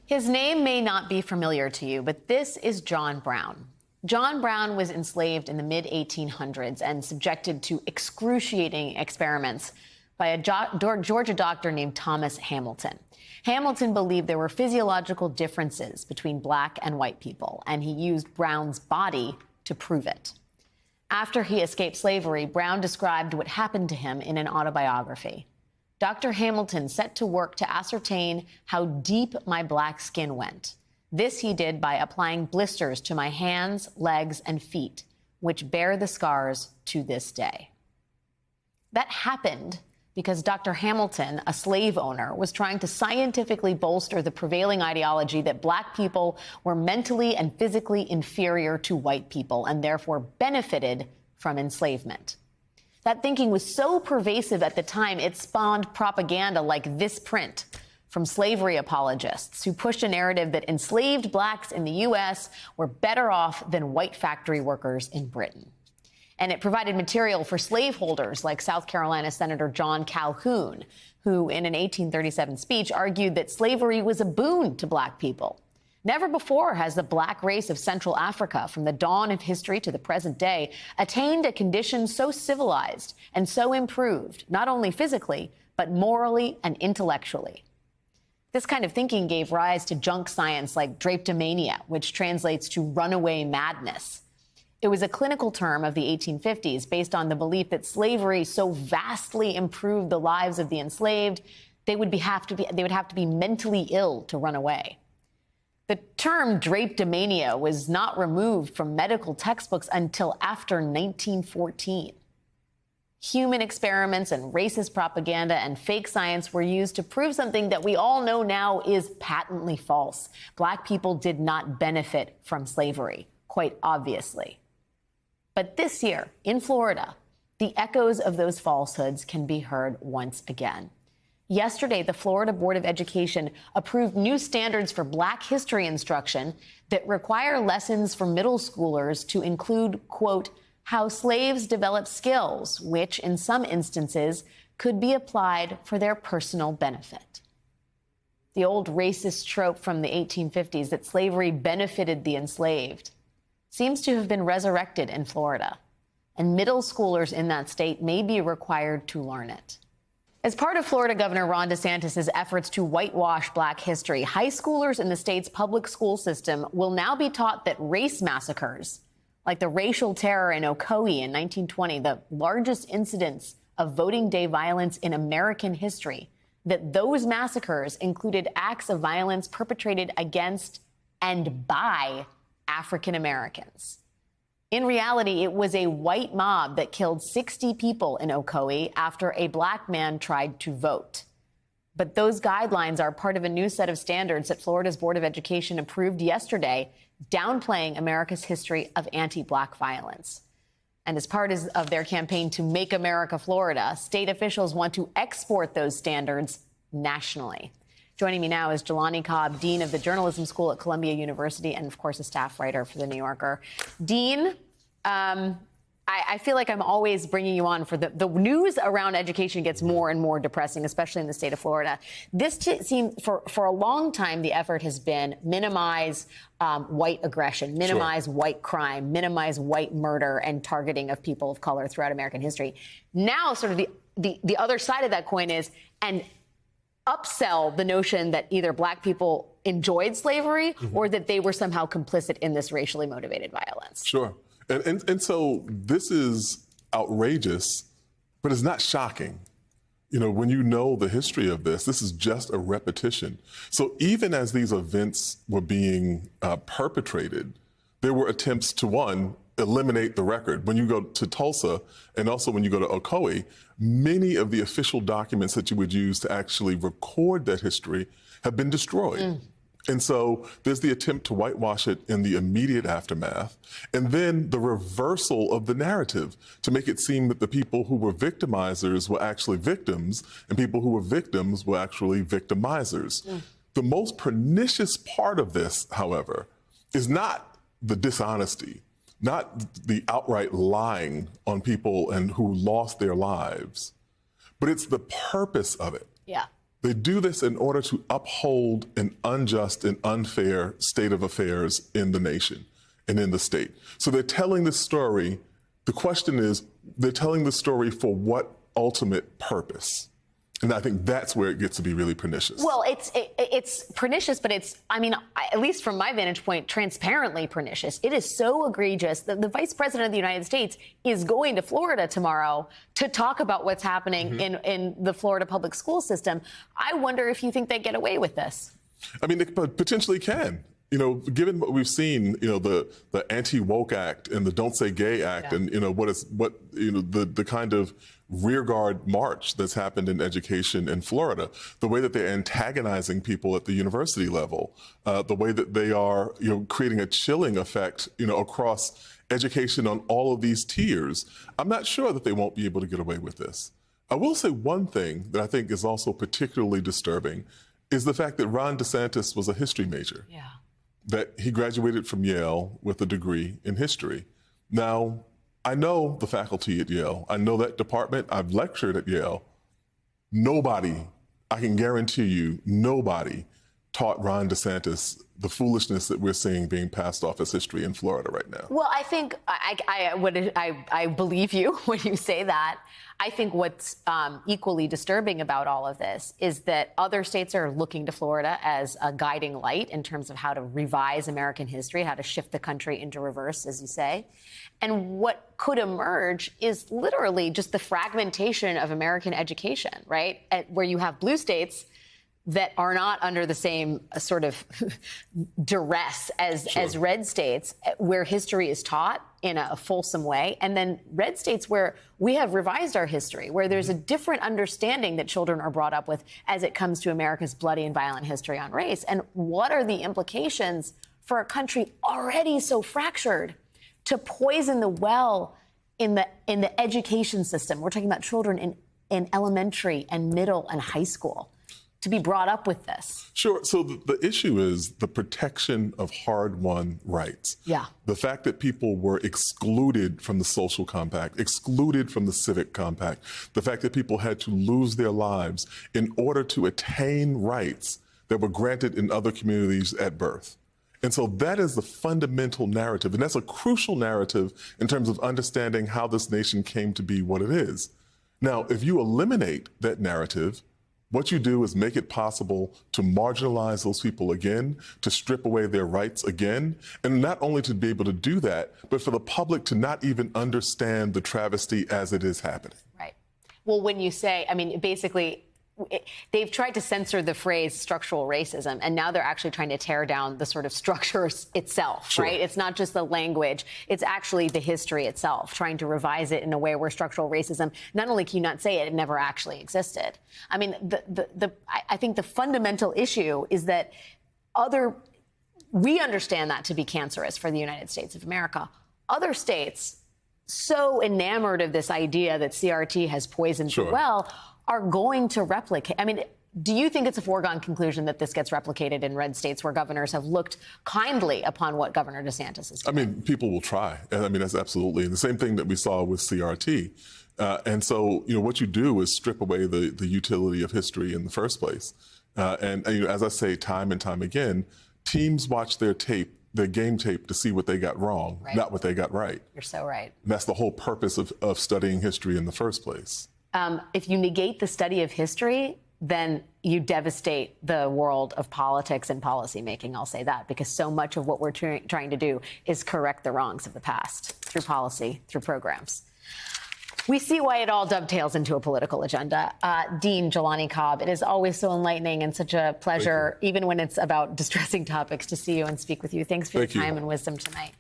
His name may not be familiar to you, but this is John Brown. John Brown was enslaved in the mid-1800s and subjected to excruciating experiments by a Georgia doctor named Thomas Hamilton. Hamilton believed there were physiological differences between black and white people, and he used Brown's body to prove it. After he escaped slavery, Brown described what happened to him in an autobiography. Dr. Hamilton set to work to ascertain how deep my black skin went. This he did by applying blisters to my hands, legs, and feet, which bear the scars to this day. That happened because Dr. Hamilton, a slave owner, was trying to scientifically bolster the prevailing ideology that black people were mentally and physically inferior to white people and therefore benefited from enslavement. That thinking was so pervasive at the time, it spawned propaganda like this print from slavery apologists who pushed a narrative that enslaved blacks in the U.S. were better off than white factory workers in Britain. And it provided material for slaveholders like South Carolina Senator John Calhoun, who in an 1837 speech argued that slavery was a boon to black people. Never before has the black race of Central Africa, from the dawn of history to the present day, attained a condition so civilized and so improved, not only physically, but morally and intellectually. This kind of thinking gave rise to junk science like drapetomania, which translates to runaway madness. It was a clinical term of the 1850s based on the belief that slavery so vastly improved the lives of the enslaved, they would have to be mentally ill to run away. The term drapetomania was not removed from medical textbooks until after 1914. Human experiments and racist propaganda and fake science were used to prove something that we all know now is patently false. Black people did not benefit from slavery, quite obviously. But this year, in Florida, the echoes of those falsehoods can be heard once again. Yesterday, the Florida Board of Education approved new standards for Black history instruction that require lessons for middle schoolers to include, quote, how slaves develop skills, which in some instances could be applied for their personal benefit. The old racist trope from the 1850s that slavery benefited the enslaved seems to have been resurrected in Florida, and middle schoolers in that state may be required to learn it. As part of Florida Governor Ron DeSantis' efforts to whitewash black history, high schoolers in the state's public school system will now be taught that race massacres, like the racial terror in Ocoee in 1920, the largest incidents of voting day violence in American history, that those massacres included acts of violence perpetrated against and by African Americans. In reality, it was a white mob that killed 60 people in Ocoee after a black man tried to vote. But those guidelines are part of a new set of standards that Florida's Board of Education approved yesterday, downplaying America's history of anti-black violence. And as part of their campaign to Make America Florida, state officials want to export those standards nationally. Joining me now is Jelani Cobb, Dean of the Journalism School at Columbia University and, of course, a staff writer for The New Yorker. Dean, I feel like I'm always bringing you on for the news around education gets more and more depressing, especially in the state of Florida. This seems, for a long time, the effort has been minimize white aggression, minimize white crime, minimize white murder and targeting of people of color throughout American history. Now, sort of the other side of that coin is, and upsell the notion that either black people enjoyed slavery or that they were somehow complicit in this racially motivated violence. Sure. And so this is outrageous, but it's not shocking. You know, when you know the history of this is just a repetition. So even as these events were being perpetrated, there were attempts to, one, eliminate the record. When you go to Tulsa and also when you go to Ocoee, many of the official documents that you would use to actually record that history have been destroyed. And so there's the attempt to whitewash it in the immediate aftermath, and then the reversal of the narrative to make it seem that the people who were victimizers were actually victims, and people who were victims were actually victimizers. The most pernicious part of this, however, is not the dishonesty, not the outright lying on people and who lost their lives, but it's the purpose of it. Yeah. They do this in order to uphold an unjust and unfair state of affairs in the nation and in the state. So they're telling this story. The question is, they're telling the story for what ultimate purpose? And I think that's where it gets to be really pernicious. Well, it's pernicious, but it's, I mean, at least from my vantage point, transparently pernicious. It is so egregious that the Vice President of the United States is going to Florida tomorrow to talk about what's happening in the Florida public school system. I wonder if you think they get away with this. I mean, they potentially can. You know, given what we've seen, you know, the Anti-Woke Act and the Don't Say Gay Act, and you know the kind of rearguard march that's happened in education in Florida, the way that they're antagonizing people at the university level, the way that they are, you know, creating a chilling effect, you know, across education on all of these tiers. I'm not sure that they won't be able to get away with this. I will say one thing that I think is also particularly disturbing is the fact that Ron DeSantis was a history major. Yeah. That he graduated from Yale with a degree in history. Now, I know the faculty at Yale. I know that department. I've lectured at Yale. Nobody, I can guarantee you, nobody taught Ron DeSantis the foolishness that we're seeing being passed off as history in Florida right now. Well, I think I believe you when you say that. I think what's equally disturbing about all of this is that other states are looking to Florida as a guiding light in terms of how to revise American history, how to shift the country into reverse, as you say. And what could emerge is literally just the fragmentation of American education, right? Where you have blue states that are not under the same sort of duress as red states, where history is taught in a fulsome way, and then red states where we have revised our history, where there's a different understanding that children are brought up with as it comes to America's bloody and violent history on race. And what are the implications for a country already so fractured to poison the well in the education system? We're talking about children in elementary and middle and high school, to be brought up with this. Sure. So the issue is the protection of hard-won rights. Yeah. The fact that people were excluded from the social compact, excluded from the civic compact, the fact that people had to lose their lives in order to attain rights that were granted in other communities at birth. And so that is the fundamental narrative, and that's a crucial narrative in terms of understanding how this nation came to be what it is. Now, if you eliminate that narrative, what you do is make it possible to marginalize those people again, to strip away their rights again, and not only to be able to do that, but for the public to not even understand the travesty as it is happening. Right. Well, when you say, I mean, basically, they've tried to censor the phrase structural racism, and now they're actually trying to tear down the sort of structure itself, right? It's not just the language, it's actually the history itself, trying to revise it in a way where structural racism, not only can you not say it, it never actually existed. I mean, I think the fundamental issue is that we understand that to be cancerous for the United States of America. Other states, so enamored of this idea that CRT has poisoned the well, are going to replicate. I mean, do you think it's a foregone conclusion that this gets replicated in red states where governors have looked kindly upon what Governor DeSantis is doing? I mean, people will try. I mean, that's absolutely the same thing that we saw with CRT. And so, you know, what you do is strip away the utility of history in the first place. And you know, as I say time and time again, teams watch their game tape to see what they got wrong, not what they got right. You're so right. And that's the whole purpose of studying history in the first place. If you negate the study of history, then you devastate the world of politics and policymaking. I'll say that, because so much of what we're trying to do is correct the wrongs of the past through policy, through programs. We see why it all dovetails into a political agenda. Dean Jelani Cobb, it is always so enlightening and such a pleasure, even when it's about distressing topics, to see you and speak with you. Thanks for your time and wisdom tonight.